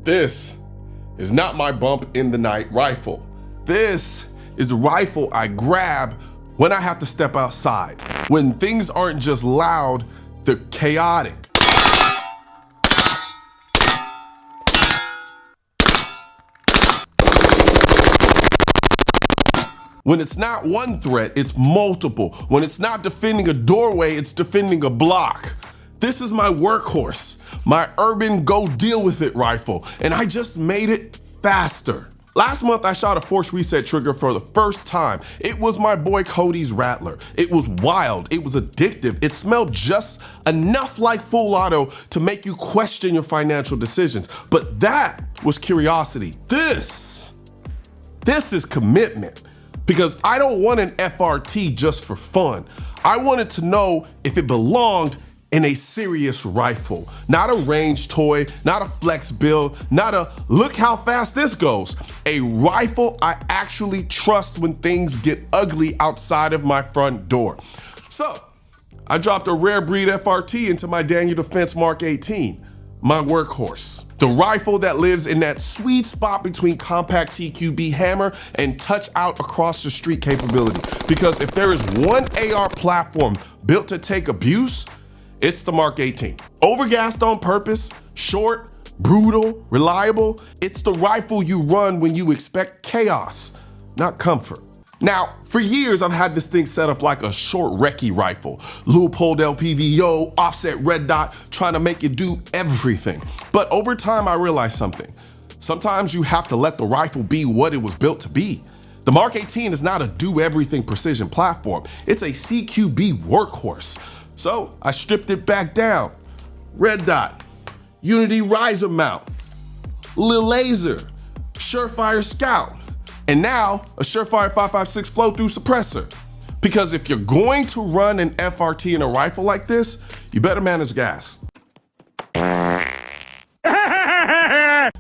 This is not my bump in the night rifle. This is the rifle I grab when I have to step outside, when things aren't just loud, they're chaotic. When it's not one threat, it's multiple. When it's not defending a doorway, it's defending a block. This is my workhorse, my urban go deal with it rifle, and I just made it faster. Last month, I shot a force reset trigger for the first time. It was my boy Cody's Rattler. It was wild, it was addictive. It smelled just enough like full auto to make you question your financial decisions. But that was curiosity. This is commitment. Because I don't want an FRT just for fun. I wanted to know if it belonged in a serious rifle, not a range toy, not a flex build, not a look how fast this goes. A rifle I actually trust when things get ugly outside of my front door. So I dropped a rare breed FRT into my Daniel Defense Mark 18, my workhorse. The rifle that lives in that sweet spot between compact CQB hammer and touch out across the street capability. Because if there is one AR platform built to take abuse, it's the Mark 18. Overgassed on purpose, short, brutal, reliable, it's the rifle you run when you expect chaos, not comfort. Now, for years, I've had this thing set up like a short recce rifle. Leupold LPVO, offset red dot, trying to make it do everything. But over time, I realized something. Sometimes you have to let the rifle be what it was built to be. The Mark 18 is not a do-everything precision platform. It's a CQB workhorse. So I stripped it back down. Red dot, Unity riser mount, Lil Laser, Surefire Scout, and now a Surefire 5.56 flow-through suppressor. Because if you're going to run an FRT in a rifle like this, you better manage gas.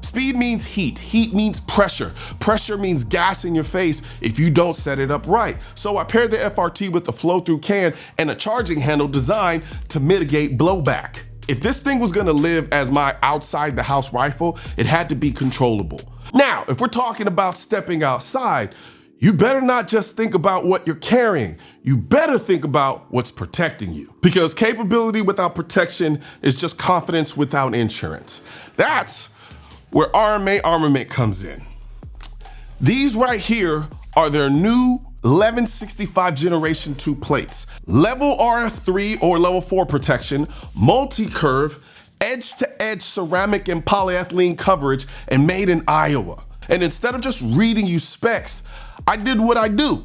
Speed means heat, heat means pressure, pressure means gas in your face if you don't set it up right. So I paired the FRT with the flow-through can and a charging handle designed to mitigate blowback. If this thing was gonna live as my outside the house rifle, it had to be controllable. Now, if we're talking about stepping outside, you better not just think about what you're carrying. You better think about what's protecting you. Because capability without protection is just confidence without insurance. That's where RMA armament comes in. These right here are their new 1165 Generation 2 plates. Level RF3 or level 4 protection, multi-curve, edge-to-edge ceramic and polyethylene coverage, and made in Iowa. And instead of just reading you specs, I did what I do.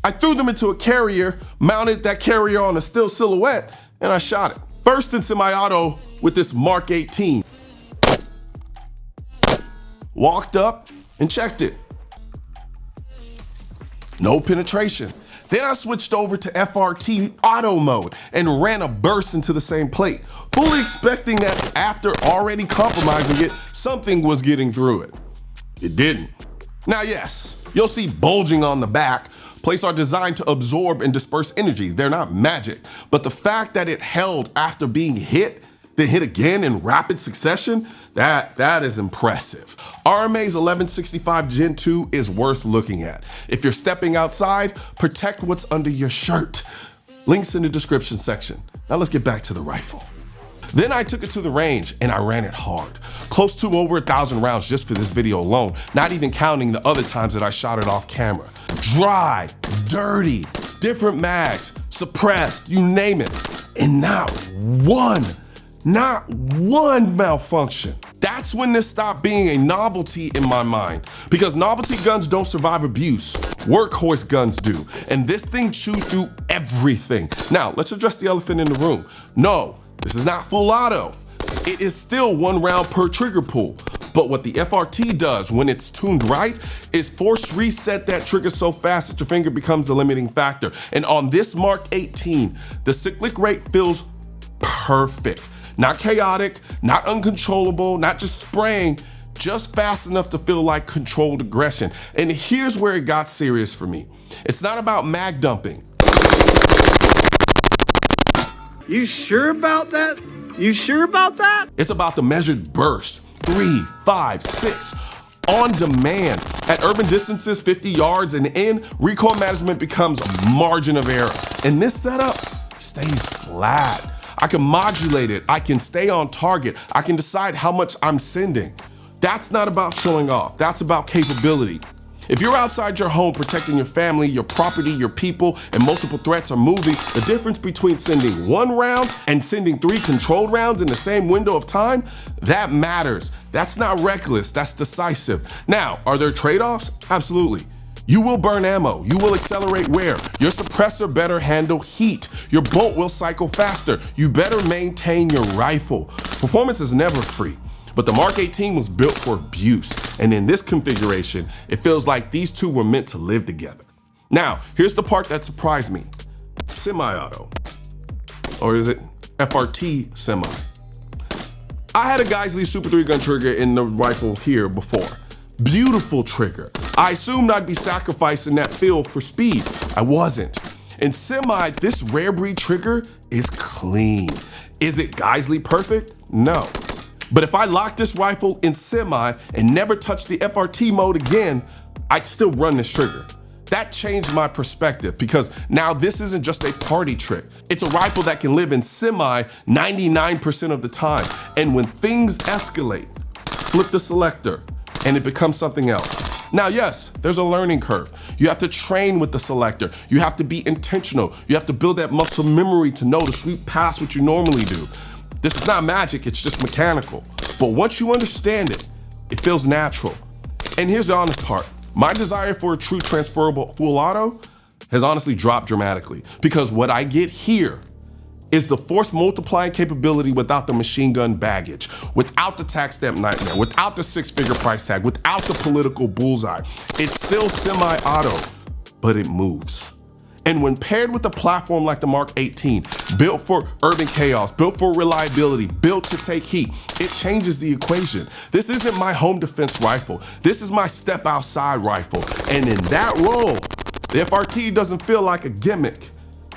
I threw them into a carrier, mounted that carrier on a still silhouette, and I shot it. First in semi-auto with this Mark 18. Walked up and checked it. No penetration. Then I switched over to FRT auto mode and ran a burst into the same plate, fully expecting that after already compromising it, something was getting through it. It didn't. Now, yes, you'll see bulging on the back. Plates are designed to absorb and disperse energy. They're not magic. But the fact that it held after being hit, then hit again in rapid succession, that is impressive. RMA's 1165 Gen 2 is worth looking at. If you're stepping outside, protect what's under your shirt. Links in the description section. Now let's get back to the rifle. Then I took it to the range and I ran it hard. Close to over 1,000 rounds just for this video alone, not even counting the other times that I shot it off camera. Dry, dirty, different mags, suppressed, you name it. And not one malfunction. That's when this stopped being a novelty in my mind. Because novelty guns don't survive abuse. Workhorse guns do. And this thing chewed through everything. Now, let's address the elephant in the room. No, this is not full auto. It is still 1 round per trigger pull. But what the FRT does when it's tuned right is force reset that trigger so fast that your finger becomes the limiting factor. And on this Mark 18, the cyclic rate feels perfect. Not chaotic, not uncontrollable, not just spraying, just fast enough to feel like controlled aggression. And here's where it got serious for me. It's not about mag dumping. You sure about that? You sure about that? It's about the measured burst. 3, 5, 6, on demand. At urban distances, 50 yards and in, recoil management becomes a margin of error. And this setup stays flat. I can modulate it, I can stay on target, I can decide how much I'm sending. That's not about showing off, that's about capability. If you're outside your home protecting your family, your property, your people, and multiple threats are moving, the difference between sending 1 round and sending 3 controlled rounds in the same window of time, that matters. That's not reckless, that's decisive. Now, are there trade-offs? Absolutely. You will burn ammo, you will accelerate wear, your suppressor better handle heat, your bolt will cycle faster, you better maintain your rifle. Performance is never free. But the Mark 18 was built for abuse, and in this configuration, it feels like these two were meant to live together. Now, here's the part that surprised me. Semi-auto, or is it FRT semi? I had a Geisley Super 3 gun trigger in the rifle here before. Beautiful trigger. I assumed I'd be sacrificing that feel for speed. I wasn't. In semi, this rare breed trigger is clean. Is it Geisley perfect? No. But if I lock this rifle in semi and never touch the FRT mode again, I'd still run this trigger. That changed my perspective because now this isn't just a party trick. It's a rifle that can live in semi 99% of the time. And when things escalate, flip the selector and it becomes something else. Now, yes, there's a learning curve. You have to train with the selector. You have to be intentional. You have to build that muscle memory to know to sweep past what you normally do. This is not magic, it's just mechanical. But once you understand it, it feels natural. And here's the honest part. My desire for a true transferable full auto has honestly dropped dramatically because what I get here is the force multiplying capability without the machine gun baggage, without the tax stamp nightmare, without the 6-figure price tag, without the political bullseye. It's still semi-auto, but it moves. And when paired with a platform like the Mark 18, built for urban chaos, built for reliability, built to take heat, it changes the equation. This isn't my home defense rifle. This is my step outside rifle. And in that role, the FRT doesn't feel like a gimmick.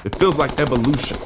It feels like evolution.